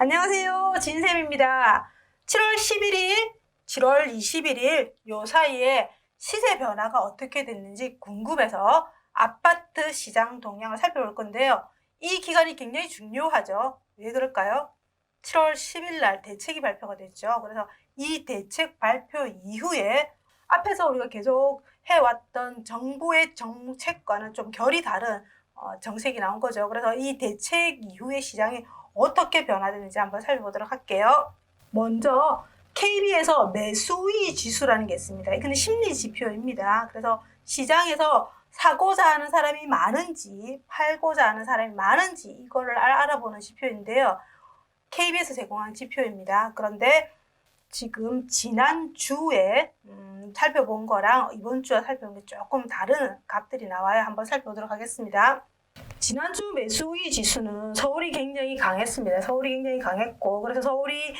안녕하세요. 진쌤입니다. 7월 11일, 7월 21일 요 사이에 시세 변화가 어떻게 됐는지 궁금해서 아파트 시장 동향을 살펴볼 건데요. 이 기간이 굉장히 중요하죠. 왜 그럴까요? 7월 10일 날 대책이 발표가 됐죠. 그래서 이 대책 발표 이후에 앞에서 우리가 계속 해왔던 정부의 정책과는 좀 결이 다른 정책이 나온 거죠. 그래서 이 대책 이후의 시장이 어떻게 변화되는지 한번 살펴보도록 할게요. 먼저 KB에서 매수의 지수라는 게 있습니다. 이건 심리 지표입니다. 그래서 시장에서 사고자 하는 사람이 많은지 팔고자 하는 사람이 많은지 이거를 알아보는 지표인데요. KB에서 제공한 지표입니다. 그런데 지금 지난주에 살펴본 거랑 이번 주에 살펴본 게 조금 다른 값들이 나와요. 한번 살펴보도록 하겠습니다. 지난주 매수의 지수는 서울이 굉장히 강했습니다. 서울이 굉장히 강했고, 그래서 서울이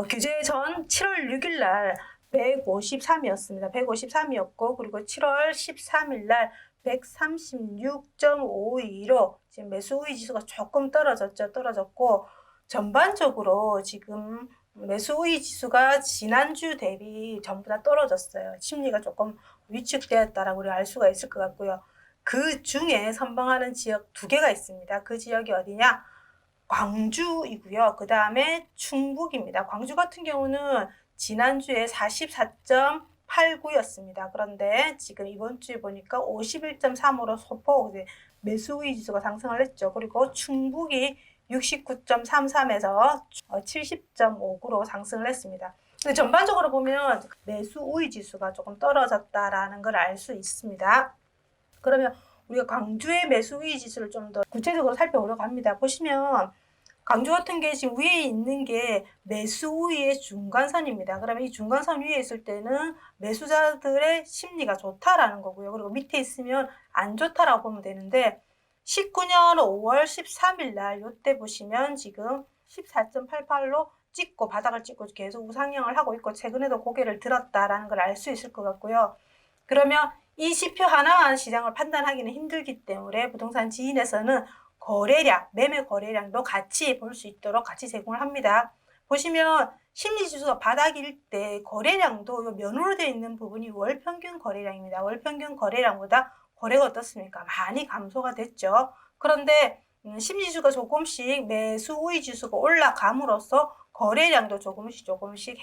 규제 전 7월 6일 날 153이었습니다. 153이었고, 그리고 7월 13일 날 136.52로 지금 매수의 지수가 조금 떨어졌고, 전반적으로 지금 매수의 지수가 지난주 대비 전부 다 떨어졌어요. 심리가 조금 위축되었다라고 우리가 알 수가 있을 것 같고요. 그 중에 선방하는 지역 두 개가 있습니다. 그 지역이 어디냐? 광주이고요. 그 다음에 충북입니다. 광주 같은 경우는 지난주에 44.89였습니다. 그런데 지금 이번 주에 보니까 51.3으로 소폭 매수의 지수가 상승을 했죠. 그리고 충북이 69.33에서 70.59로 상승을 했습니다. 근데 전반적으로 보면 매수의 지수가 조금 떨어졌다라는 걸 알 수 있습니다. 그러면 우리가 광주의 매수의 지수를 좀 더 구체적으로 살펴보려고 합니다. 보시면 광주 같은 게 지금 위에 있는 게 매수의 중간선입니다. 그러면 이 중간선 위에 있을 때는 매수자들의 심리가 좋다라는 거고요. 그리고 밑에 있으면 안 좋다라고 보면 되는데 19년 5월 13일 날 이때 보시면 지금 14.88로 찍고 바닥을 찍고 계속 우상향을 하고 있고 최근에도 고개를 들었다라는 걸 알 수 있을 것 같고요. 그러면 이 지표 하나만 시장을 판단하기는 힘들기 때문에 부동산 지인에서는 거래량, 매매 거래량도 같이 볼 수 있도록 같이 제공을 합니다. 보시면 심리지수가 바닥일 때 거래량도 면으로 되어 있는 부분이 월평균 거래량입니다. 월평균 거래량보다 거래가 어떻습니까? 많이 감소가 됐죠. 그런데 심리지수가 조금씩 매수의 지수가 올라감으로써 거래량도 조금씩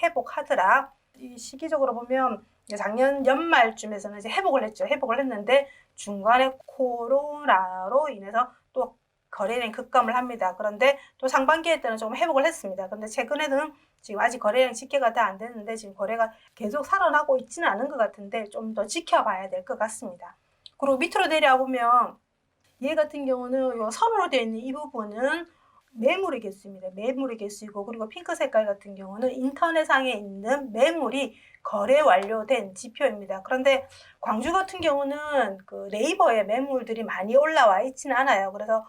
회복하더라. 이 시기적으로 보면 작년 연말쯤에서는 이제 회복을 했죠. 회복을 했는데 중간에 코로나로 인해서 또 거래량이 급감을 합니다. 그런데 또 상반기에 때는 조금 회복을 했습니다. 그런데 최근에는 지금 아직 거래량이 집계가 다 안 됐는데 지금 거래가 계속 살아나고 있지는 않은 것 같은데 좀 더 지켜봐야 될 것 같습니다. 그리고 밑으로 내려보면 얘 같은 경우는 요 선으로 되어 있는 이 부분은 매물의 개수입니다. 매물의 개수이고, 그리고 핑크 색깔 같은 경우는 인터넷상에 있는 매물이 거래 완료된 지표입니다. 그런데 광주 같은 경우는 그 네이버에 매물들이 많이 올라와 있지는 않아요. 그래서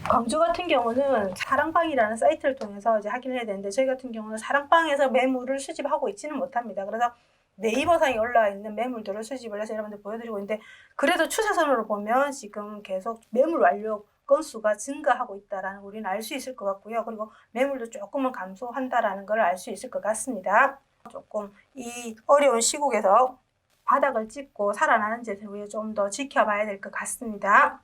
광주 같은 경우는 사랑방이라는 사이트를 통해서 이제 확인을 해야 되는데, 저희 같은 경우는 사랑방에서 매물을 수집하고 있지는 못합니다. 그래서 네이버상에 올라와 있는 매물들을 수집을 해서 여러분들 보여드리고 있는데, 그래도 추세선으로 보면 지금 계속 매물 완료 건수가 증가하고 있다라는 걸 우리는 알 수 있을 것 같고요. 그리고 매물도 조금은 감소한다라는 걸 알 수 있을 것 같습니다. 조금 이 어려운 시국에서 바닥을 찍고 살아나는지 우리가 좀 더 지켜봐야 될 것 같습니다.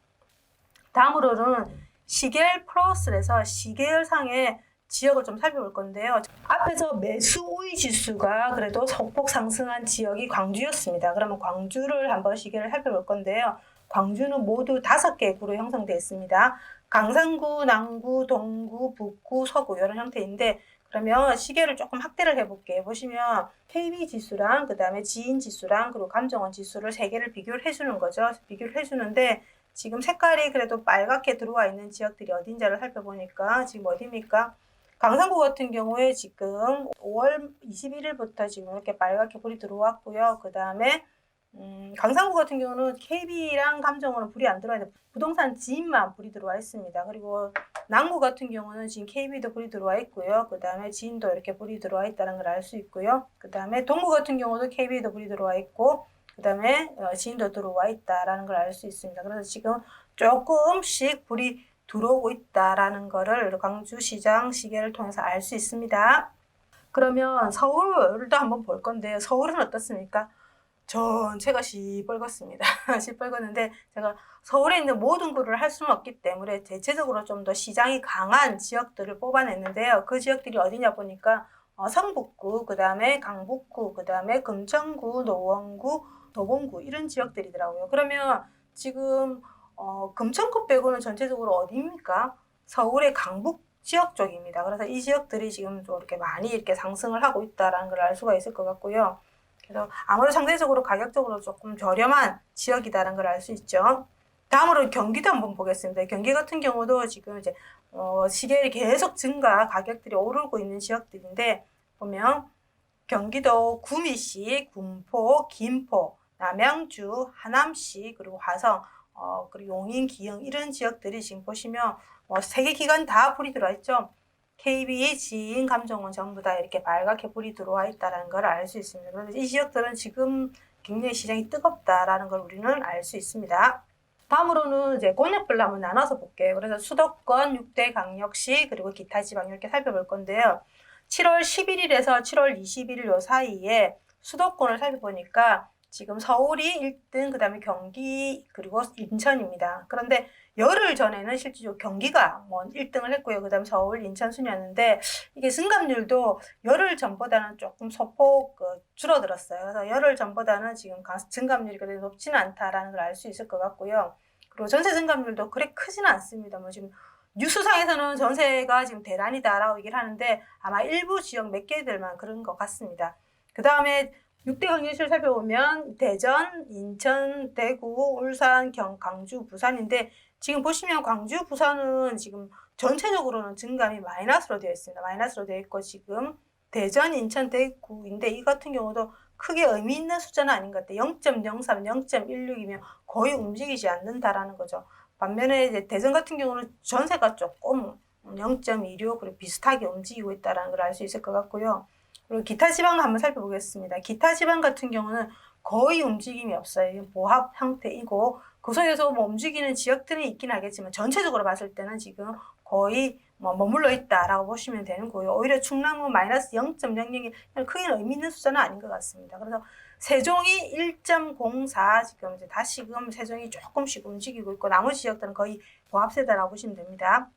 다음으로는 시계열 플러스에서 시계열상의 지역을 좀 살펴볼 건데요. 앞에서 매수의 지수가 그래도 소폭 상승한 지역이 광주였습니다. 그러면 광주를 한번 시계를 살펴볼 건데요. 광주는 모두 5개의 구로 형성되어 있습니다. 강산구, 남구, 동구, 북구, 서구 이런 형태인데, 그러면 시계를 조금 확대를 해볼게요. 보시면 KB 지수랑 그 다음에 지인 지수랑 그리고 감정원 지수를 3개를 비교를 해주는 거죠. 비교를 해주는데 지금 색깔이 그래도 빨갛게 들어와 있는 지역들이 어딘지를 살펴보니까 지금 어디입니까? 강산구 같은 경우에 지금 5월 21일부터 지금 이렇게 빨갛게 불이 들어왔고요. 그 다음에 강산구 같은 경우는 KB랑 감정원은 불이 안 들어와 있는데 부동산 지인만 불이 들어와 있습니다. 그리고 남구 같은 경우는 지금 KB도 불이 들어와 있고요. 그 다음에 지인도 이렇게 불이 들어와 있다는 걸 알 수 있고요. 그 다음에 동구 같은 경우도 KB도 불이 들어와 있고, 그 다음에 지인도 들어와 있다라는 걸 알 수 있습니다. 그래서 지금 조금씩 불이 들어오고 있다라는 거를 광주시장 시계를 통해서 알 수 있습니다. 그러면 서울도 한번 볼 건데요. 서울은 어떻습니까? 전체가 시뻘겋습니다. 시뻘겋는데 제가 서울에 있는 모든 구를 할 수는 없기 때문에 대체적으로 좀 더 시장이 강한 지역들을 뽑아냈는데요. 그 지역들이 어디냐 보니까 성북구, 그 다음에 강북구, 그 다음에 금천구, 노원구, 도봉구 이런 지역들이더라고요. 그러면 지금 금천구 빼고는 전체적으로 어디입니까? 서울의 강북 지역 쪽입니다. 그래서 이 지역들이 지금 좀 이렇게 많이 이렇게 상승을 하고 있다라는 걸 알 수가 있을 것 같고요. 그래서 아무래도 상대적으로 가격적으로 조금 저렴한 지역이다라는 걸 알 수 있죠. 다음으로 경기도 한번 보겠습니다. 경기 같은 경우도 지금 이제 시계를 계속 증가, 가격들이 오르고 있는 지역들인데 보면 경기도 구미시, 군포, 김포, 남양주, 하남시, 그리고 화성, 그리고 용인, 기흥 이런 지역들이 지금 보시면 세 개 기관 다 불이 들어와 있죠. KB, 지인, 감정원 전부 다 이렇게 빨갛게 불이 들어와 있다는 걸 알 수 있습니다. 그런데 이 지역들은 지금 굉장히 시장이 뜨겁다라는 걸 우리는 알 수 있습니다. 다음으로는 이제 권역별로 한번 나눠서 볼게요. 그래서 수도권, 6대 강력시, 그리고 기타 지방 이렇게 살펴볼 건데요. 7월 11일에서 7월 21일 요 사이에 수도권을 살펴보니까 지금 서울이 1등, 그 다음에 경기, 그리고 인천입니다. 그런데 열흘 전에는 실질적으로 경기가 1등을 했고요. 그 다음 서울, 인천 순이었는데 이게 증감률도 열흘 전보다는 조금 소폭 줄어들었어요. 그래서 열흘 전보다는 지금 증감률이 그렇게 높지는 않다라는 걸 알 수 있을 것 같고요. 그리고 전세 증감률도 그렇게 크지는 않습니다. 지금 뉴스상에서는 전세가 지금 대란이다라고 얘기를 하는데 아마 일부 지역 몇 개들만 그런 것 같습니다. 그 다음에 6대 강력시를 살펴보면 대전, 인천, 대구, 울산, 강주, 부산인데 지금 보시면 광주, 부산은 지금 전체적으로는 증감이 마이너스로 되어 있습니다. 마이너스로 되어 있고 지금 대전, 인천, 대구인데 이 같은 경우도 크게 의미 있는 숫자는 아닌 것 같아요. 0.03, 0.16이면 거의 움직이지 않는다라는 거죠. 반면에 이제 대전 같은 경우는 전세가 조금 0.26 그리고 비슷하게 움직이고 있다는 걸 알 수 있을 것 같고요. 그리고 기타 지방을 한번 살펴보겠습니다. 기타 지방 같은 경우는 거의 움직임이 없어요. 보합 형태이고 그 속에서 움직이는 지역들은 있긴 하겠지만 전체적으로 봤을 때는 지금 거의 머물러 있다라고 보시면 되는 거예요. 오히려 충남은 마이너스 0.00이 크게 의미 있는 숫자는 아닌 것 같습니다. 그래서 세종이 1.04 지금 이제 다시금 세종이 조금씩 움직이고 있고 나머지 지역들은 거의 보합세다라고 보시면 됩니다.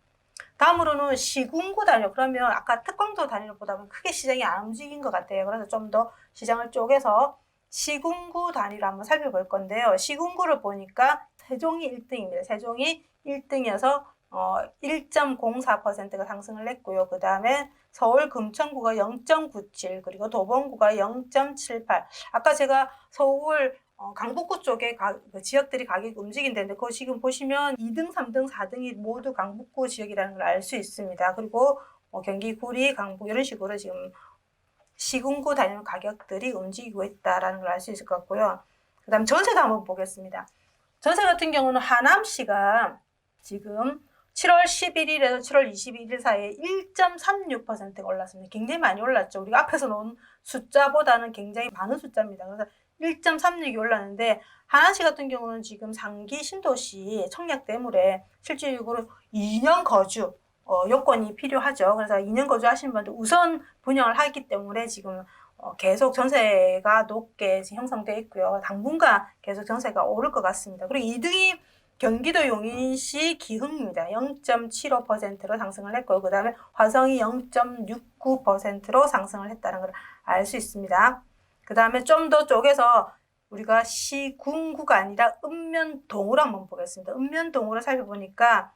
다음으로는 시군구 단위로 그러면 아까 특광도 단위로 보다 보면 크게 시장이 안 움직인 것 같아요. 그래서 좀 더 시장을 쪼개서 시군구 단위로 한번 살펴볼 건데요. 시군구를 보니까 세종이 1등입니다. 세종이 1등이어서 1.04%가 상승을 했고요. 그 다음에 서울 금천구가 0.97 그리고 도봉구가 0.78 아까 제가 서울 강북구 쪽에 그 지역들이 가격이 움직인다는데 그거 지금 보시면 2등, 3등, 4등이 모두 강북구 지역이라는 걸 알 수 있습니다. 그리고 경기, 구리, 강북 이런 식으로 지금 시군구 단위 가격들이 움직이고 있다는 걸 알 수 있을 것 같고요. 그 다음 전세도 한번 보겠습니다. 전세 같은 경우는 하남시가 지금 7월 11일에서 7월 21일 사이에 1.36%가 올랐습니다. 굉장히 많이 올랐죠. 우리가 앞에서 놓은 숫자보다는 굉장히 많은 숫자입니다. 그래서 1.36이 올랐는데 하남시 같은 경우는 지금 상기 신도시 청약 때문에 실질적으로 2년 거주 요건이 필요하죠. 그래서 2년 거주하시는 분들 우선 분양을 하기 때문에 지금 계속 전세가 높게 형성되어 있고요. 당분간 계속 전세가 오를 것 같습니다. 그리고 2등이 경기도 용인시 기흥입니다. 0.75%로 상승을 했고요. 그 다음에 화성이 0.69%로 상승을 했다는 걸 알 수 있습니다. 그 다음에 좀 더 쪼개서 우리가 시군구가 아니라 읍면동으로 한번 보겠습니다. 읍면동으로 살펴보니까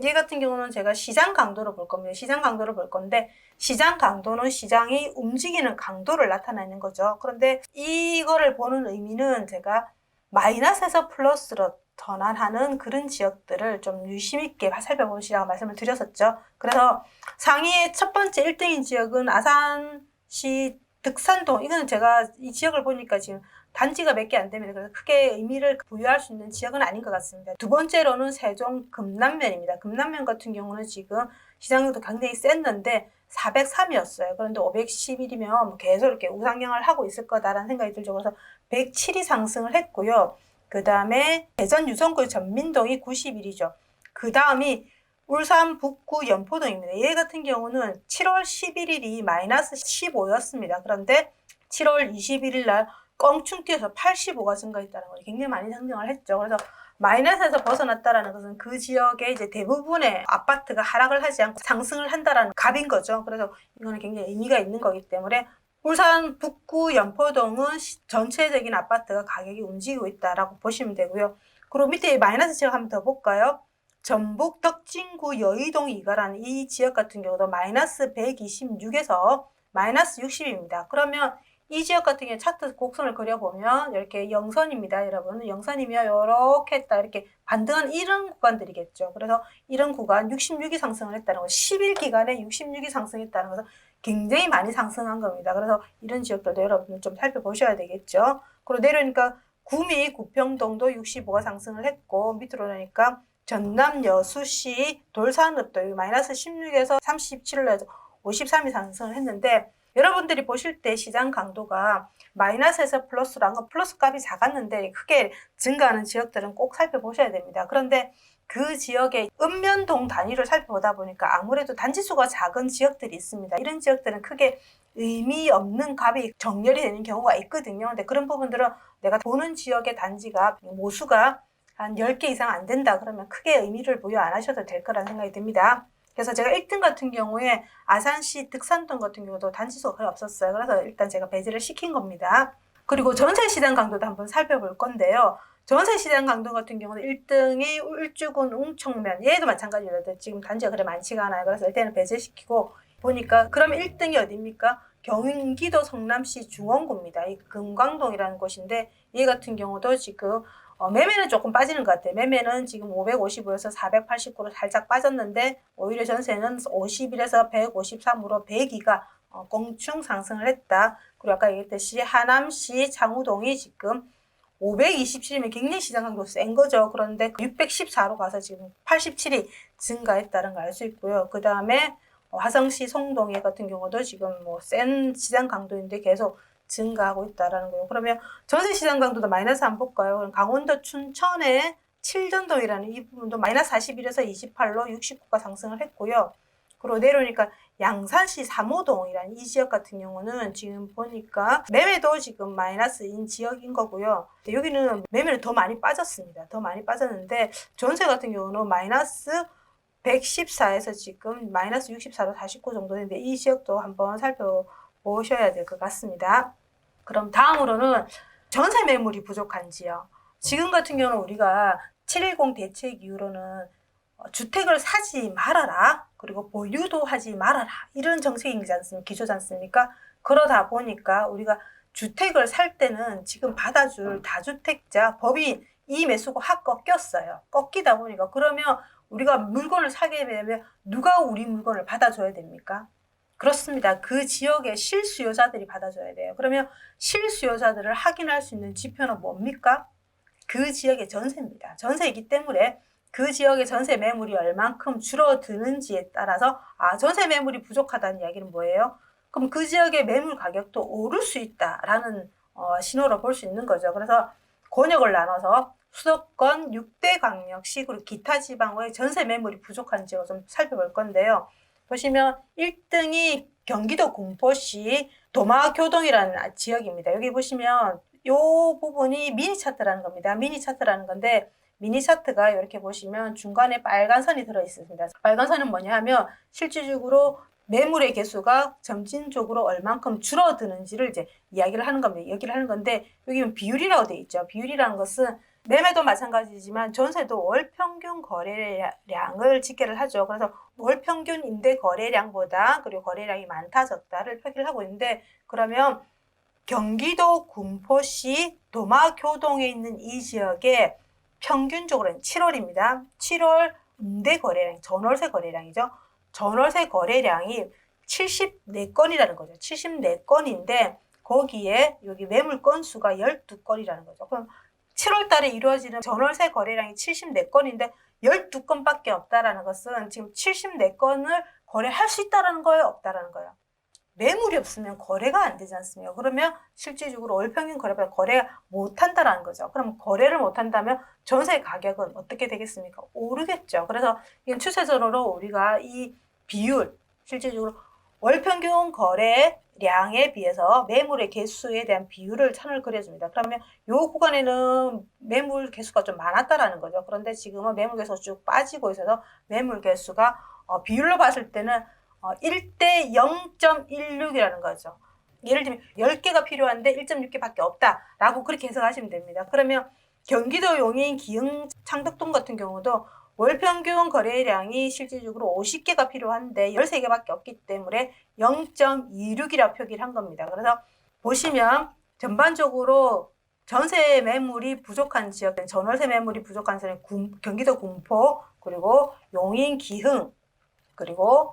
얘 같은 경우는 제가 시장 강도로 볼 겁니다. 시장 강도로 볼 건데 시장 강도는 시장이 움직이는 강도를 나타내는 거죠. 그런데 이거를 보는 의미는 제가 마이너스에서 플러스로 전환하는 그런 지역들을 좀 유심 있게 살펴보시라고 말씀을 드렸었죠. 그래서 상위의 첫 번째 1등인 지역은 아산시 득산동. 이거는 제가 이 지역을 보니까 지금 단지가 몇 개 안 됩니다. 그래서 크게 의미를 부여할 수 있는 지역은 아닌 것 같습니다. 두 번째로는 세종 금남면입니다. 금남면 같은 경우는 지금 시장도 굉장히 셌는데 403이었어요. 그런데 511이면 계속 이렇게 우상향을 하고 있을 거다라는 생각이 들죠. 그래서 107이 상승을 했고요. 그 다음에 대전 유성구 전민동이 91이죠. 그 다음이 울산 북구 연포동입니다. 얘 같은 경우는 7월 11일이 마이너스 15였습니다. 그런데 7월 21일 날 껑충 뛰어서 85가 증가했다는 거죠. 굉장히 많이 상승을 했죠. 그래서 마이너스에서 벗어났다라는 것은 그 지역의 이제 대부분의 아파트가 하락을 하지 않고 상승을 한다라는 값인 거죠. 그래서 이거는 굉장히 의미가 있는 거기 때문에 울산 북구 연포동은 전체적인 아파트가 가격이 움직이고 있다라고 보시면 되고요. 그리고 밑에 마이너스 지역 한번 더 볼까요? 전북 덕진구 여의동 이가라는 이 지역 같은 경우도 마이너스 126에서 마이너스 60입니다. 그러면 이 지역 같은 경우에 차트 곡선을 그려보면 이렇게 영선입니다. 여러분 영선이면 이렇게 했다 이렇게 반등한 이런 구간들이겠죠. 그래서 이런 구간 66이 상승을 했다는 거 10일 기간에 66이 상승했다는 것은 굉장히 많이 상승한 겁니다. 그래서 이런 지역들도 여러분 좀 살펴보셔야 되겠죠. 그리고 내려오니까 구미 구평동도 65가 상승을 했고 밑으로 오니까 전남 여수시 돌산읍도 마이너스 16에서 37에서 53이 상승을 했는데 여러분들이 보실 때 시장 강도가 마이너스에서 플러스로 한 건 플러스 값이 작았는데 크게 증가하는 지역들은 꼭 살펴보셔야 됩니다. 그런데 그 지역의 읍면동 단위를 살펴보다 보니까 아무래도 단지수가 작은 지역들이 있습니다. 이런 지역들은 크게 의미 없는 값이 정렬이 되는 경우가 있거든요. 근데 그런 부분들은 내가 보는 지역의 단지가 모수가 한 10개 이상 안 된다 그러면 크게 의미를 부여 안 하셔도 될 거라는 생각이 듭니다. 그래서 제가 1등 같은 경우에 아산시 득산동 같은 경우도 단지수가 거의 없었어요. 그래서 일단 제가 배제를 시킨 겁니다. 그리고 전세시장 강도도 한번 살펴볼 건데요. 전세시장 강도 같은 경우는 1등이 울주군 웅청면 얘도 마찬가지로 지금 단지가 그래 많지가 않아요. 그래서 일단은 배제시키고 보니까 그럼 1등이 어디입니까? 경기도 성남시 중원구입니다. 이 금강동이라는 곳인데 얘 같은 경우도 지금 매매는 조금 빠지는 것 같아요. 매매는 지금 555에서 489로 살짝 빠졌는데 오히려 전세는 51에서 153으로 102가 껑충 상승을 했다. 그리고 아까 얘기했듯이 하남시 장우동이 지금 527이면 굉장히 시장 강도 센 거죠. 그런데 614로 가서 지금 87이 증가했다는 걸 알 수 있고요. 그 다음에 화성시 송동에 같은 경우도 지금 센 시장 강도인데 계속 증가하고 있다라는 거예요. 그러면 전세 시장 강도도 마이너스 한번 볼까요? 강원도 춘천의 칠전동이라는 이 부분도 마이너스 41에서 28로 69가 상승을 했고요. 그리고 내려오니까 양산시 삼호동이라는 이 지역 같은 경우는 지금 보니까 매매도 지금 마이너스인 지역인 거고요. 여기는 매매는 더 많이 빠졌습니다. 더 많이 빠졌는데 전세 같은 경우는 마이너스 114에서 지금 마이너스 64로 49 정도 되는데 이 지역도 한번 살펴보셔야 될 것 같습니다. 그럼 다음으로는 전세 매물이 부족한 지역. 지금 같은 경우는 우리가 7.10 대책 이후로는 주택을 사지 말아라. 그리고 보유도 하지 말아라. 이런 정책이지 않습니까? 기조지 않습니까? 그러다 보니까 우리가 주택을 살 때는 지금 받아줄 다주택자 법인 이 매수가 확 꺾였어요. 꺾이다 보니까 그러면 우리가 물건을 사게 되면 누가 우리 물건을 받아줘야 됩니까? 그렇습니다. 그 지역의 실수요자들이 받아줘야 돼요. 그러면 실수요자들을 확인할 수 있는 지표는 뭡니까? 그 지역의 전세입니다. 전세이기 때문에 그 지역의 전세 매물이 얼만큼 줄어드는지에 따라서 전세 매물이 부족하다는 이야기는 뭐예요? 그럼 그 지역의 매물 가격도 오를 수 있다라는 신호로 볼 수 있는 거죠. 그래서 권역을 나눠서 수도권 6대 광역시 그리고 기타 지방의 전세 매물이 부족한 지역을 좀 살펴볼 건데요. 보시면 1등이 경기도 공포시 도마교동이라는 지역입니다. 여기 보시면 이 부분이 미니 차트라는 겁니다. 미니 차트라는 건데 미니 차트가 이렇게 보시면 중간에 빨간 선이 들어 있습니다. 빨간 선은 뭐냐 하면 실질적으로 매물의 개수가 점진적으로 얼만큼 줄어드는지를 이제 이야기를 하는 겁니다. 얘기를 하는 건데 여기는 비율이라고 되어 있죠. 비율이라는 것은 매매도 마찬가지지만 전세도 월 평균 거래량을 집계를 하죠. 그래서 월 평균 임대 거래량보다 그리고 거래량이 많다 적다를 표기를 하고 있는데 그러면 경기도 군포시 도마교동에 있는 이 지역에 평균적으로는 7월입니다. 7월 임대 거래량, 전월세 거래량이죠. 전월세 거래량이 74건이라는 거죠. 74건인데 거기에 여기 매물 건수가 12건이라는 거죠. 그럼 7월 달에 이루어지는 전월세 거래량이 74건인데 12건밖에 없다라는 것은 지금 74건을 거래할 수 있다라는 거예요, 없다라는 거예요? 매물이 없으면 거래가 안 되지 않습니까? 그러면 실질적으로 월 평균 거래보다 거래 못 한다라는 거죠. 그럼 거래를 못 한다면 전세 가격은 어떻게 되겠습니까? 오르겠죠. 그래서 이건 추세선으로 우리가 이 비율, 실질적으로 월 평균 거래량에 비해서 매물의 개수에 대한 비율을 선을 그려줍니다. 그러면 이 구간에는 매물 개수가 좀 많았다라는 거죠. 그런데 지금은 매물 개수가 쭉 빠지고 있어서 매물 개수가 비율로 봤을 때는 1대 0.16이라는 거죠. 예를 들면 10개가 필요한데 1.6개밖에 없다라고 그렇게 해석하시면 됩니다. 그러면 경기도 용인, 기흥, 창덕동 같은 경우도 월 평균 거래량이 실질적으로 50개가 필요한데 13개밖에 없기 때문에 0.26이라 표기를 한 겁니다. 그래서 보시면 전반적으로 전세 매물이 부족한 지역, 전월세 매물이 부족한 지역은 경기도 군포, 그리고 용인, 기흥, 그리고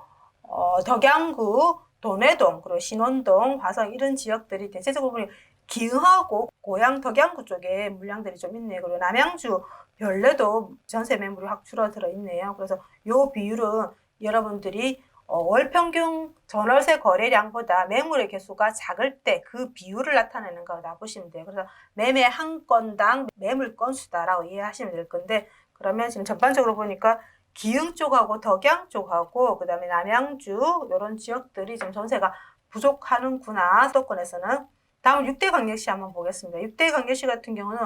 덕양구, 도내동, 그리고 신원동, 화성 이런 지역들이 대체적으로 보면 기흥하고 고양 덕양구 쪽에 물량들이 좀 있네요. 그리고 남양주, 별내도 전세 매물이 확 줄어들어 있네요. 그래서 이 비율은 여러분들이 월 평균 전월세 거래량보다 매물의 개수가 작을 때 그 비율을 나타내는 거다 보시면 돼요. 그래서 매매 한 건당 매물 건수다라고 이해하시면 될 건데, 그러면 지금 전반적으로 보니까 기흥 쪽하고 덕양 쪽하고 그 다음에 남양주 이런 지역들이 좀 전세가 부족하는구나. 수도권에서는. 다음 6대 광역시 한번 보겠습니다. 6대 광역시 같은 경우는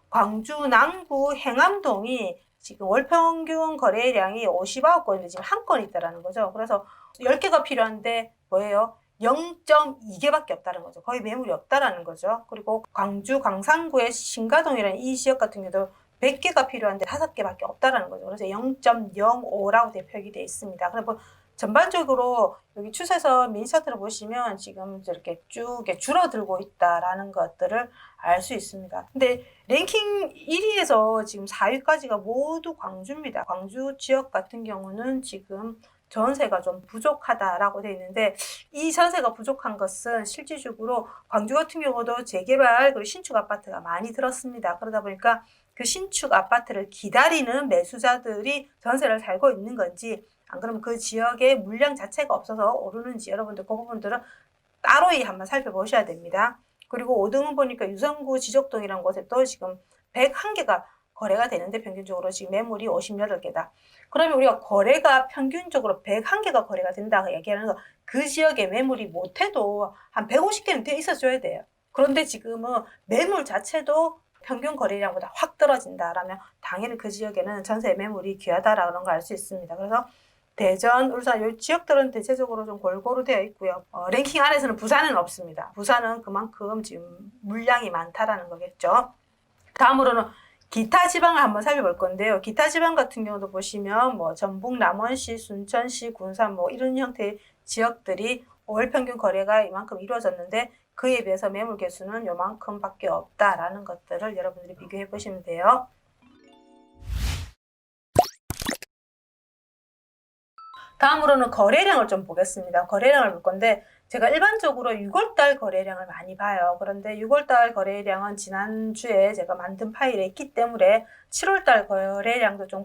광주 남구 행암동이 지금 월 평균 거래량이 59건인데 지금 한 건 있다라는 거죠. 그래서 10개가 필요한데 뭐예요? 0.2개밖에 없다는 거죠. 거의 매물이 없다라는 거죠. 그리고 광주 광산구의 신가동이라는 이 지역 같은 경우도 100개가 필요한데 5개밖에 없다라는 거죠. 그래서 0.05라고 표기되어 있습니다. 그래서 전반적으로 여기 추세선 미니 차트를 보시면 지금 이렇게 쭉 줄어들고 있다라는 것들을 알 수 있습니다. 근데 랭킹 1위에서 지금 4위까지가 모두 광주입니다. 광주 지역 같은 경우는 지금 전세가 좀 부족하다라고 되어 있는데, 이 전세가 부족한 것은 실질적으로 광주 같은 경우도 재개발 그리고 신축 아파트가 많이 들었습니다. 그러다 보니까 그 신축 아파트를 기다리는 매수자들이 전세를 살고 있는 건지, 안 그러면 그 지역의 물량 자체가 없어서 오르는지 여러분들 그 부분들은 따로이 한번 살펴보셔야 됩니다. 그리고 5등은 보니까 유성구 지적동이라는 곳에 또 지금 101개가 거래가 되는데 평균적으로 지금 매물이 58개다. 그러면 우리가 거래가 평균적으로 101개가 거래가 된다고 얘기하는 거, 그 지역에 매물이 못해도 한 150개는 돼 있어줘야 돼요. 그런데 지금은 매물 자체도 평균 거래량보다 확 떨어진다라면 당연히 그 지역에는 전세 매물이 귀하다라는 걸 알 수 있습니다. 그래서 대전, 울산 이 지역들은 대체적으로 좀 골고루 되어 있고요. 랭킹 안에서는 부산은 없습니다. 부산은 그만큼 지금 물량이 많다라는 거겠죠. 다음으로는 기타 지방을 한번 살펴볼 건데요. 기타 지방 같은 경우도 보시면 뭐 전북, 남원시, 순천시, 군산 뭐 이런 형태의 지역들이 월 평균 거래가 이만큼 이루어졌는데 그에 비해서 매물 개수는 요만큼밖에 없다라는 것들을 여러분들이 비교해 보시면 돼요. 다음으로는 거래량을 좀 보겠습니다. 거래량을 볼 건데 제가 일반적으로 6월달 거래량을 많이 봐요. 그런데 6월달 거래량은 지난주에 제가 만든 파일에 있기 때문에 7월달 거래량도 좀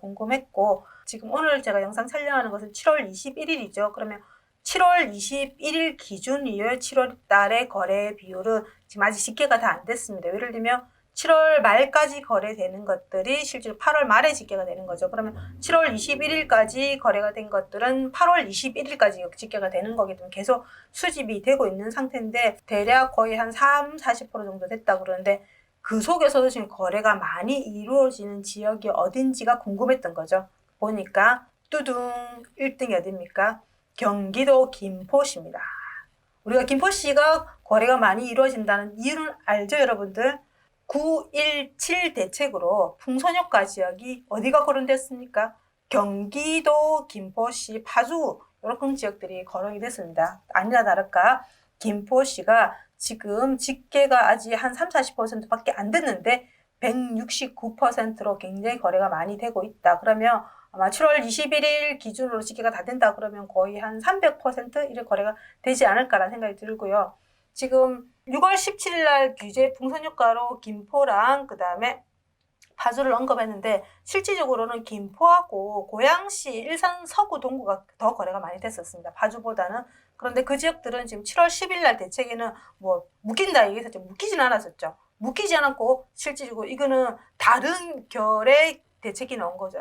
궁금했고, 지금 오늘 제가 영상 촬영하는 것은 7월 21일이죠. 그러면 7월 21일 기준이요. 7월달의 거래 비율은 지금 아직 집계가 다 안 됐습니다. 예를 들면 7월 말까지 거래되는 것들이 실제로 8월 말에 집계가 되는 거죠. 그러면 7월 21일까지 거래가 된 것들은 8월 21일까지 집계가 되는 거기 때문에 계속 수집이 되고 있는 상태인데 대략 거의 한 40% 정도 됐다고 그러는데 그 속에서도 지금 거래가 많이 이루어지는 지역이 어딘지가 궁금했던 거죠. 보니까 뚜둥 1등이 어딥니까? 경기도 김포시입니다. 우리가 김포시가 거래가 많이 이루어진다는 이유는 알죠, 여러분들? 9.17 대책으로 풍선효과 지역이 어디가 거론됐습니까? 경기도 김포시, 파주 이런 지역들이 거론이 됐습니다. 아니나 다를까 김포시가 지금 집계가 아직 한 30-40%밖에 안 됐는데 169%로 굉장히 거래가 많이 되고 있다. 그러면 아마 7월 21일 기준으로 집계가 다 된다 그러면 거의 한 300% 이런 거래가 되지 않을까라는 생각이 들고요. 지금 6월 17일 날 규제 풍선 효과로 김포랑 그 다음에 파주를 언급했는데 실질적으로는 김포하고 고양시, 일산, 서구, 동구가 더 거래가 많이 됐었습니다. 파주보다는 그런데 그 지역들은 지금 7월 10일 날 대책에는 뭐 묶인다 얘기했었죠. 묶이진 않았었죠. 묶이지 않았고 실질적으로 이거는 다른 결의 대책이 나온 거죠.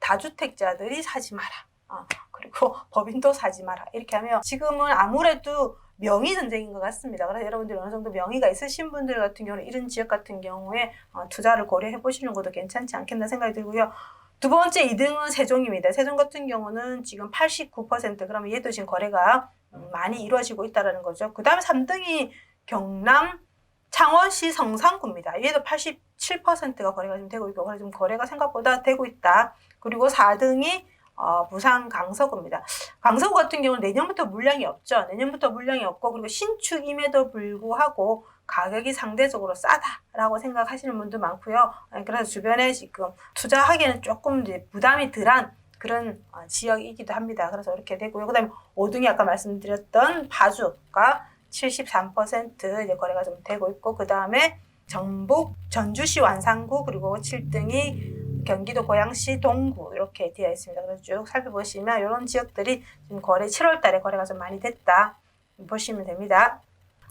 다주택자들이 사지 마라. 그리고 법인도 사지 마라. 이렇게 하면 지금은 아무래도 명의 전쟁인 것 같습니다. 그래서 여러분들이 어느 정도 명의가 있으신 분들 같은 경우는 이런 지역 같은 경우에 투자를 고려해 보시는 것도 괜찮지 않겠나 생각이 들고요. 두 번째 2등은 세종입니다. 세종 같은 경우는 지금 89%, 그러면 얘도 지금 거래가 많이 이루어지고 있다는 거죠. 그 다음에 3등이 경남 창원시 성산구입니다. 얘도 87%가 거래가 지금 되고 있고, 그래서 지금 거래가 생각보다 되고 있다. 그리고 4등이 부산 강서구입니다. 강서구 같은 경우는 내년부터 물량이 없죠. 내년부터 물량이 없고, 그리고 신축임에도 불구하고 가격이 상대적으로 싸다라고 생각하시는 분도 많고요. 그래서 주변에 지금 투자하기에는 조금 이제 부담이 덜한 그런 지역이기도 합니다. 그래서 이렇게 되고요. 그 다음에 5등이 아까 말씀드렸던 파주가 73% 이제 거래가 좀 되고 있고, 그 다음에 전북 전주시 완산구, 그리고 7등이 경기도 고양시 동구 이렇게 되어 있습니다. 그래서 쭉 살펴보시면 이런 지역들이 지금 7월 달에 거래가 좀 많이 됐다 보시면 됩니다.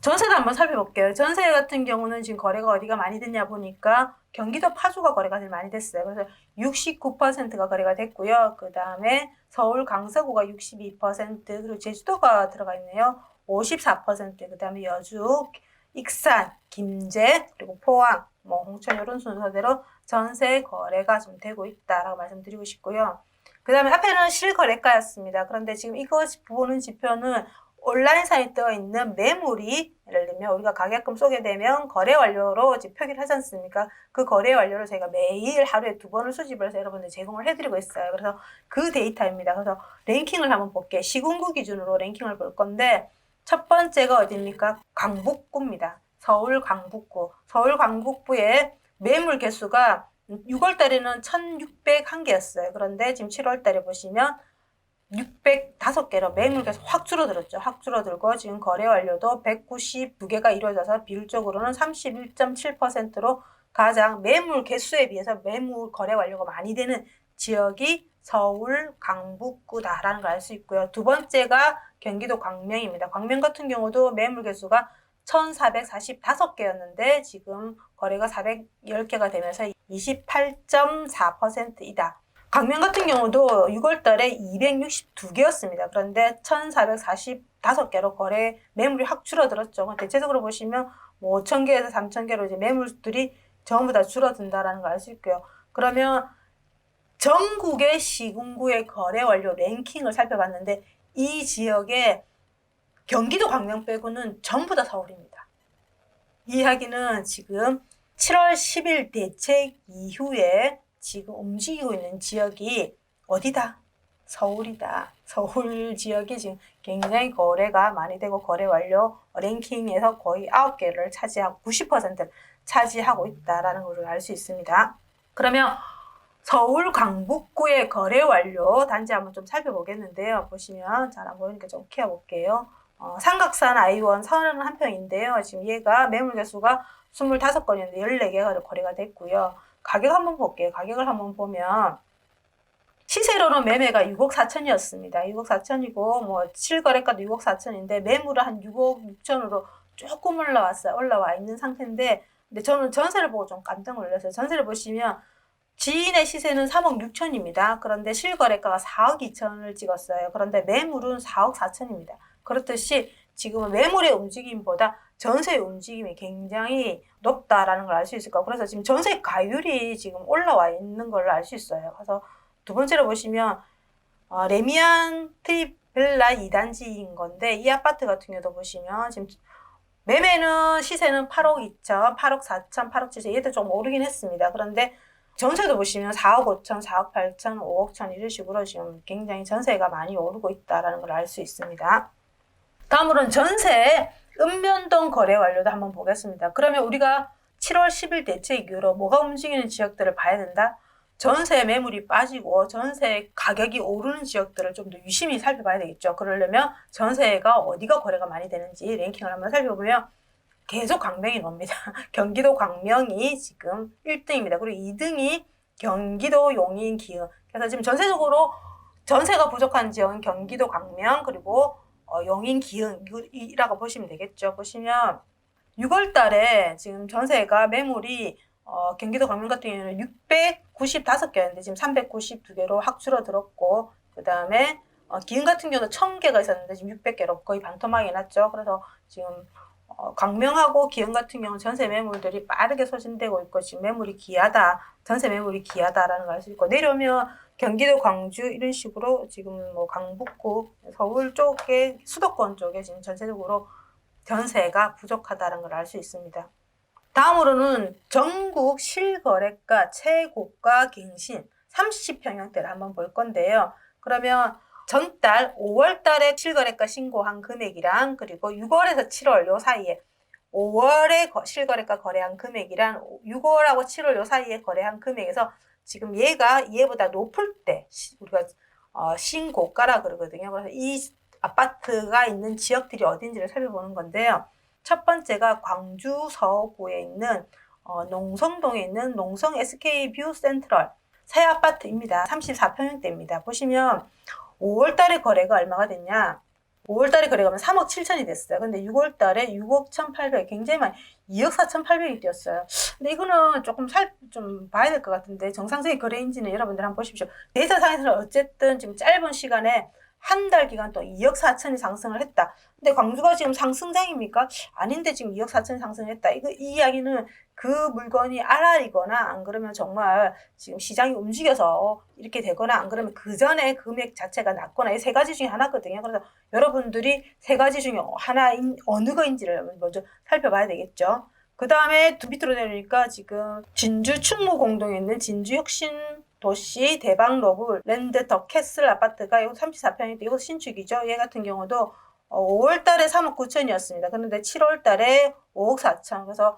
전세도 한번 살펴볼게요. 전세 같은 경우는 지금 거래가 어디가 많이 됐냐 보니까 경기도 파주가 거래가 제일 많이 됐어요. 그래서 69%가 거래가 됐고요. 그 다음에 서울 강서구가 62%, 그리고 제주도가 들어가 있네요. 54%, 그 다음에 여주, 익산, 김제, 그리고 포항, 홍천 이런 순서대로 전세 거래가 좀 되고 있다라고 말씀드리고 싶고요. 그 다음에 앞에는 실거래가였습니다. 그런데 지금 이거 보는 지표는 온라인상에 떠 있는 매물이, 예를 들면 우리가 가격금 쏘게 되면 거래 완료로 지금 표기를 하지 않습니까? 그 거래 완료를 저희가 매일 하루에 2번을 수집을 해서 여러분들 제공을 해드리고 있어요. 그래서 그 데이터입니다. 그래서 랭킹을 한번 볼게요. 시군구 기준으로 랭킹을 볼 건데, 첫 번째가 어디입니까? 강북구입니다. 서울 강북구. 서울 강북구의 매물 개수가 6월 달에는 1601개였어요. 그런데 지금 7월 달에 보시면 605개로 매물 개수 확 줄어들었죠. 확 줄어들고 지금 거래 완료도 192개가 이루어져서 비율적으로는 31.7%로 가장 매물 개수에 비해서 매물 거래 완료가 많이 되는 지역이 서울 강북구다라는 걸 알 수 있고요. 두 번째가 경기도 광명입니다. 광명 같은 경우도 매물 개수가 1445개였는데 지금 거래가 410개가 되면서 28.4%이다. 강명 같은 경우도 6월 달에 262개였습니다. 그런데 1445개로 거래 매물이 확 줄어들었죠. 대체적으로 보시면 5,000개에서 3,000개로 이제 매물들이 전부 다 줄어든다라는 걸 알 수 있고요. 그러면 전국의 시군구의 거래 완료 랭킹을 살펴봤는데 이 지역에 경기도 광명 빼고는 전부 다 서울입니다. 이 이야기는 지금 7월 10일 대책 이후에 지금 움직이고 있는 지역이 어디다? 서울이다. 서울 지역이 지금 굉장히 거래가 많이 되고 거래 완료 랭킹에서 거의 9개를 차지하고 90%를 차지하고 있다라는 것을 알 수 있습니다. 그러면 서울 강북구의 거래 완료 단지 한번 좀 살펴보겠는데요. 보시면 잘 안 보이니까 좀 키워볼게요. 삼각산 아이원 31평인데요. 지금 얘가 매물 개수가 25건이었는데 14개가 거래가 됐고요. 가격 한번 볼게요. 가격을 한번 보면 시세로는 매매가 6억 4천이었습니다. 6억 4천이고 실거래가도 6억 4천인데 매물은 한 6억 6천으로 조금 올라와 있는 상태인데, 근데 저는 전세를 보고 좀 깜짝 놀랐어요. 전세를 보시면 지인의 시세는 3억 6천입니다. 그런데 실거래가가 4억 2천을 찍었어요. 그런데 매물은 4억 4천입니다. 그렇듯이 지금은 매물의 움직임보다 전세의 움직임이 굉장히 높다라는 걸 알 수 있을 거고, 그래서 지금 전세 가율이 지금 올라와 있는 걸 알 수 있어요. 그래서 두 번째로 보시면 레미안 트리빌라 2단지인 건데, 이 아파트 같은 경우도 보시면 지금 매매는 시세는 8억 2천, 8억 4천, 8억 7천, 얘도 좀 오르긴 했습니다. 그런데 전세도 보시면 4억 5천, 4억 8천, 5억 천 이런 식으로 지금 굉장히 전세가 많이 오르고 있다는 걸 알 수 있습니다. 다음으로는 전세 읍면동 거래 완료도 한번 보겠습니다. 그러면 우리가 7월 10일 대책 이후로 뭐가 움직이는 지역들을 봐야 된다? 전세 매물이 빠지고 전세 가격이 오르는 지역들을 좀 더 유심히 살펴봐야 되겠죠. 그러려면 전세가 어디가 거래가 많이 되는지 랭킹을 한번 살펴보면 계속 광명이 나옵니다. 경기도 광명이 지금 1등입니다. 그리고 2등이 경기도 용인 기흥. 그래서 지금 전세적으로 전세가 부족한 지역은 경기도 광명, 그리고 용인, 기흥이라고 보시면 되겠죠. 보시면 6월 달에 지금 전세가 매물이 경기도 광명 같은 경우는 695개였는데 지금 392개로 확 줄어들었고, 그 다음에 기흥 같은 경우는 1000개가 있었는데 지금 600개로 거의 반토막이 났죠. 그래서 지금 광명하고 기흥 같은 경우는 전세 매물들이 빠르게 소진되고 있고 지금 매물이 귀하다, 전세 매물이 귀하다라는 걸 알 수 있고, 내려오면 경기도 광주 이런 식으로 지금 뭐 강북구, 서울 쪽에 수도권 쪽에 지금 전체적으로 전세가 부족하다는 걸 알 수 있습니다. 다음으로는 전국 실거래가 최고가 갱신 30평형대를 한번 볼 건데요. 그러면 전달 5월 달에 실거래가 신고한 금액이랑 그리고 6월에서 7월 요 사이에 5월에 실거래가 거래한 금액이랑 6월하고 7월 요 사이에 거래한 금액에서 지금 얘보다 높을 때 우리가 신고가라 그러거든요. 그래서 이 아파트가 있는 지역들이 어딘지를 살펴보는 건데요. 첫 번째가 광주 서구에 있는 농성동에 있는 농성 SK뷰 센트럴 새 아파트입니다. 34평형대입니다. 보시면 5월 달에 거래가 얼마가 됐냐? 5월 달에 거래가 3억 7천이 됐어요. 근데 6월 달에 6억 1,800, 굉장히 많이 2억 4,800이 뛰었어요. 근데 이거는 조금 좀 봐야 될 것 같은데, 정상적인 거래인지는 여러분들 한번 보십시오. 데이터상에서는 어쨌든 지금 짧은 시간에 한 달 기간 동안 2억 4천이 상승을 했다. 근데 광주가 지금 상승장입니까? 아닌데 지금 2억 4천이 상승했다. 이 이야기는 그 물건이 알아리거나 안 그러면 정말 지금 시장이 움직여서 이렇게 되거나 안 그러면 그 전에 금액 자체가 낮거나 이 세 가지 중에 하나거든요. 그래서 여러분들이 세 가지 중에 하나인 어느 거인지를 먼저 살펴봐야 되겠죠. 그 다음에 밑으로 내려오니까 지금 진주 충무 공동에 있는 진주혁신 도시 대방로브 랜드 더 캐슬 아파트가 이거 34평인데 이거 신축이죠. 얘 같은 경우도 5월 달에 3억 9천이었습니다. 그런데 7월 달에 5억 4천. 그래서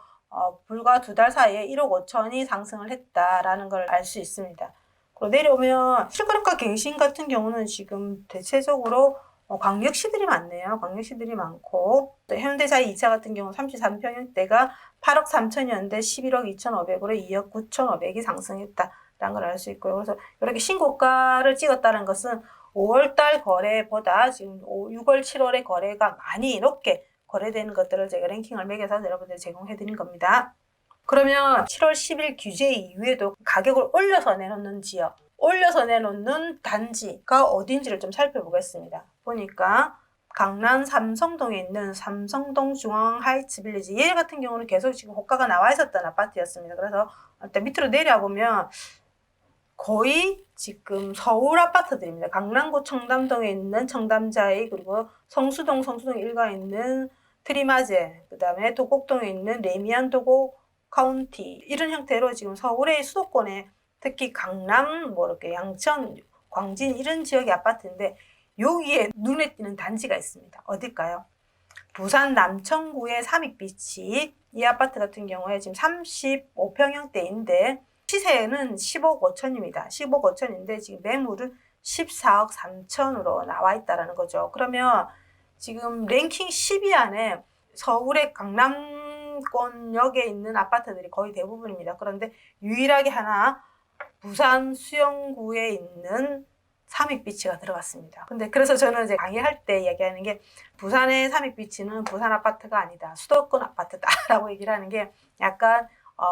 불과 2달 사이에 1억 5천이 상승을 했다라는 걸 알 수 있습니다. 그리고 내려오면 실거래가 갱신 같은 경우는 지금 대체적으로 광역시들이 많네요. 광역시들이 많고, 또 현대자이 2차 같은 경우 33평형대가 8억 3천이었는데 11억 2,500으로 2억 9,500이 상승했다라는 걸 알 수 있고요. 그래서 이렇게 신고가를 찍었다는 것은 5월달 거래보다 지금 6월, 7월의 거래가 많이 높게 거래되는 것들을 제가 랭킹을 매겨서 여러분들 제공해 드린 겁니다. 그러면 7월 10일 규제 이후에도 가격을 올려서 내놓는 지역, 올려서 내놓는 단지가 어딘지를 좀 살펴보겠습니다. 보니까 강남 삼성동에 있는 삼성동 중앙 하이츠 빌리지, 얘 같은 경우는 계속 지금 호가가 나와 있었던 아파트였습니다. 그래서 일단 밑으로 내려보면 거의 지금 서울 아파트들입니다. 강남구 청담동에 있는 청담자이, 그리고 성수동 일가에 있는 트리마제, 그 다음에 도곡동에 있는 레미안 도곡 카운티, 이런 형태로 지금 서울의 수도권에 특히 강남, 이렇게 양천, 광진 이런 지역의 아파트인데 여기에 눈에 띄는 단지가 있습니다. 어딜까요? 부산 남천구의 삼익비치, 이 아파트 같은 경우에 지금 35평형대인데 시세는 10억 5천입니다. 10억 5천인데 지금 매물은 14억 3천으로 나와 있다는 거죠. 그러면 지금 랭킹 10위 안에 서울의 강남권역에 있는 아파트들이 거의 대부분입니다. 그런데 유일하게 하나 부산 수영구에 있는 삼익비치가 들어갔습니다. 근데 그래서 저는 이제 강의할 때 얘기하는 게 부산의 삼익비치는 부산 아파트가 아니다, 수도권 아파트다라고 얘기를 하는 게 약간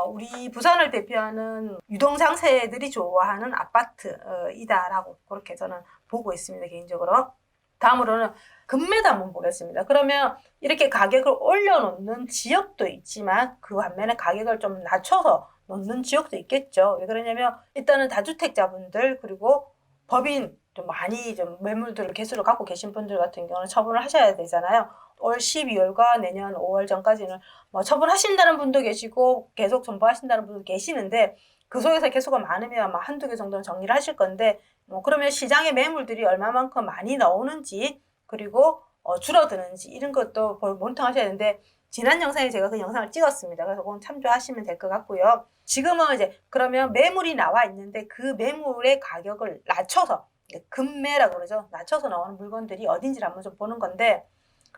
우리 부산을 대표하는 유동장세들이 좋아하는 아파트이다라고 그렇게 저는 보고 있습니다, 개인적으로. 다음으로는 금매도 한번 보겠습니다. 그러면 이렇게 가격을 올려놓는 지역도 있지만 그 반면에 가격을 좀 낮춰서 놓는 지역도 있겠죠. 왜 그러냐면 일단은 다주택자분들 그리고 법인 좀 많이 좀 매물들을 개수를 갖고 계신 분들 같은 경우는 처분을 하셔야 되잖아요. 올 12월과 내년 5월 전까지는 뭐 처분하신다는 분도 계시고 계속 존버하신다는 분도 계시는데 그 속에서 개수가 많으면 막 한두 개 정도는 정리를 하실 건데 그러면 시장에 매물들이 얼마만큼 많이 나오는지 그리고 줄어드는지 이런 것도 모니터하셔야 되는데 지난 영상에 제가 그 영상을 찍었습니다. 그래서 그건 참조하시면 될 것 같고요. 지금은 이제 그러면 매물이 나와 있는데 그 매물의 가격을 낮춰서 금매라고 그러죠. 낮춰서 나오는 물건들이 어딘지를 한번 좀 보는 건데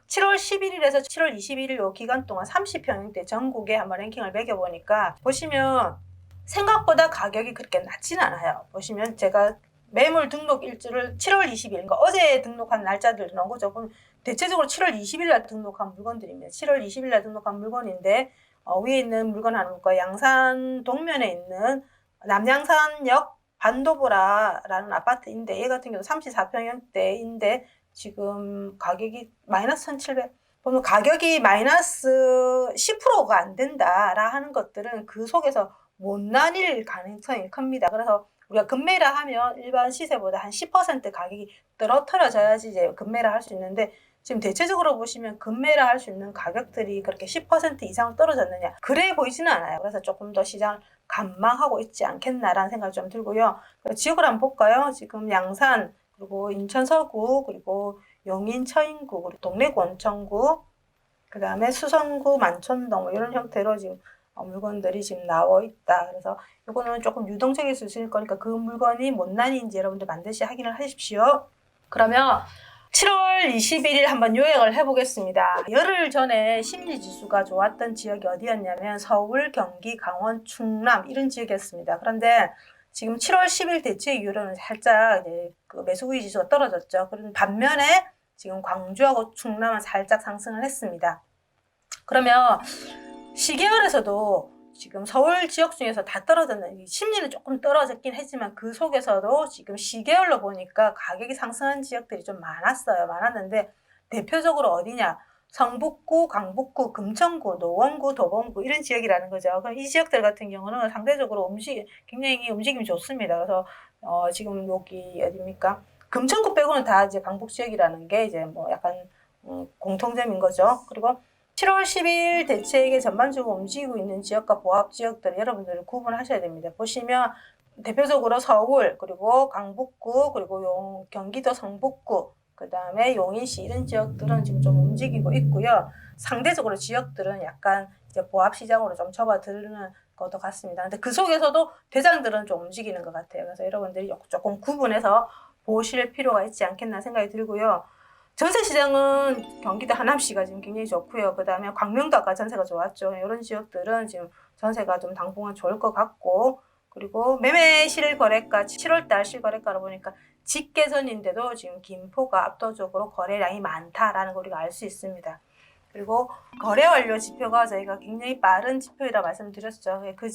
7월 11일에서 7월 21일 요 기간 동안 30평형대 전국에 한번 랭킹을 매겨보니까 보시면 생각보다 가격이 그렇게 낮진 않아요. 보시면 제가 매물 등록 일주를 7월 20일, 그러니까 어제 등록한 날짜들 나온 거죠. 그럼 대체적으로 7월 20일 날 등록한 물건들입니다. 7월 20일 날 등록한 물건인데 위에 있는 물건 하나 볼까요? 양산 동면에 있는 남양산역 반도보라라는 아파트인데 얘 같은 경우 34평형대인데 지금 가격이 마이너스 1,700. 보면 가격이 마이너스 10%가 안 된다라 하는 것들은 그 속에서 못 나뉠 가능성이 큽니다. 그래서 우리가 급매라 하면 일반 시세보다 한 10% 가격이 떨어져야지 이제 급매라 할 수 있는데 지금 대체적으로 보시면 급매라 할 수 있는 가격들이 그렇게 10% 이상 떨어졌느냐 그래 보이지는 않아요. 그래서 조금 더 시장을 관망하고 있지 않겠나라는 생각이 좀 들고요. 지역을 한번 볼까요? 지금 양산 그리고 인천 서구 그리고 용인 처인구 그리고 동래구 원천구 그 다음에 수성구 만촌동 이런 형태로 지금 물건들이 지금 나와 있다. 그래서 이거는 조금 유동적일 수 있을 거니까 그 물건이 못난인지 여러분들 반드시 확인을 하십시오. 그러면 7월 21일 한번 요약을 해보겠습니다. 열흘 전에 심리지수가 좋았던 지역이 어디였냐면 서울, 경기, 강원, 충남 이런 지역이었습니다. 그런데 지금 7월 10일 대체 이후로는 살짝 그 매수구이 지수가 떨어졌죠. 그런 반면에 지금 광주하고 충남은 살짝 상승을 했습니다. 그러면 시계열에서도 지금 서울 지역 중에서 다 떨어졌는 심리는 조금 떨어졌긴 했지만 그 속에서도 지금 시계열로 보니까 가격이 상승한 지역들이 좀 많았는데 대표적으로 어디냐? 성북구, 강북구, 금천구, 노원구, 도봉구 이런 지역이라는 거죠. 그럼 이 지역들 같은 경우는 상대적으로 굉장히 움직임이 좋습니다. 그래서 지금 여기 어디입니까? 금천구 빼고는 다 이제 강북 지역이라는 게 이제 뭐 약간 공통점인 거죠. 그리고 7월 10일 대책에 전반적으로 움직이고 있는 지역과 보합 지역들 여러분들 구분하셔야 됩니다. 보시면 대표적으로 서울 그리고 강북구 그리고 경기도 성북구 그 다음에 용인시 이런 지역들은 지금 좀 움직이고 있고요. 상대적으로 지역들은 약간 이제 보합 시장으로 좀 접어드는 것도 같습니다. 근데 그 속에서도 대장들은 좀 움직이는 것 같아요. 그래서 여러분들이 조금 구분해서 보실 필요가 있지 않겠나 생각이 들고요. 전세 시장은 경기도 하남시가 지금 굉장히 좋고요. 그 다음에 광명도 아까 전세가 좋았죠. 이런 지역들은 지금 전세가 좀 당분간 좋을 것 같고 그리고 매매 실거래가 7월달 실거래가로 보니까 직계선인데도 지금 김포가 압도적으로 거래량이 많다라는 걸 우리가 알 수 있습니다. 그리고 거래 완료 지표가 저희가 굉장히 빠른 지표이라 말씀드렸죠. 그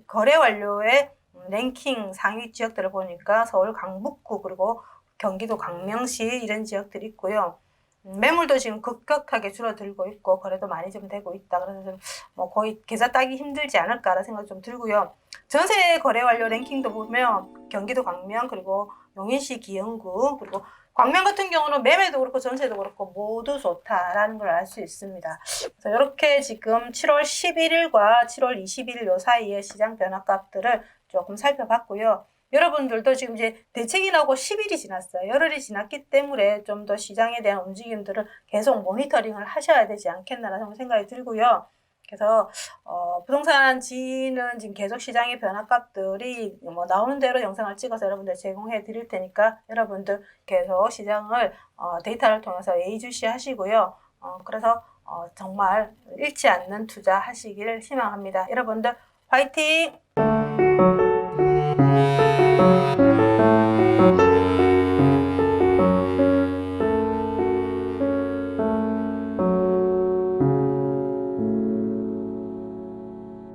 거래 완료의 랭킹 상위 지역들을 보니까 서울 강북구 그리고 경기도 광명시 이런 지역들이 있고요. 매물도 지금 급격하게 줄어들고 있고 거래도 많이 좀 되고 있다. 그래서 좀 뭐 거의 계좌 따기 힘들지 않을까라는 생각이 좀 들고요. 전세 거래 완료 랭킹도 보면 경기도 광명 그리고 용인시 기흥구 그리고 광명 같은 경우는 매매도 그렇고 전세도 그렇고 모두 좋다라는 걸 알 수 있습니다. 그래서 이렇게 지금 7월 11일과 7월 21일 요 사이에 시장 변화값들을 조금 살펴봤고요. 여러분들도 지금 이제 대책이 나오고 10일이 지났어요. 열흘이 지났기 때문에 좀 더 시장에 대한 움직임들을 계속 모니터링을 하셔야 되지 않겠나라는 생각이 들고요. 그래서 부동산 지는 지금 계속 시장의 변화값들이 뭐 나오는 대로 영상을 찍어서 여러분들 제공해 드릴 테니까 여러분들 계속 시장을 데이터를 통해서 예의주시하시고요. 그래서 정말 잃지 않는 투자 하시기를 희망합니다. 여러분들 화이팅!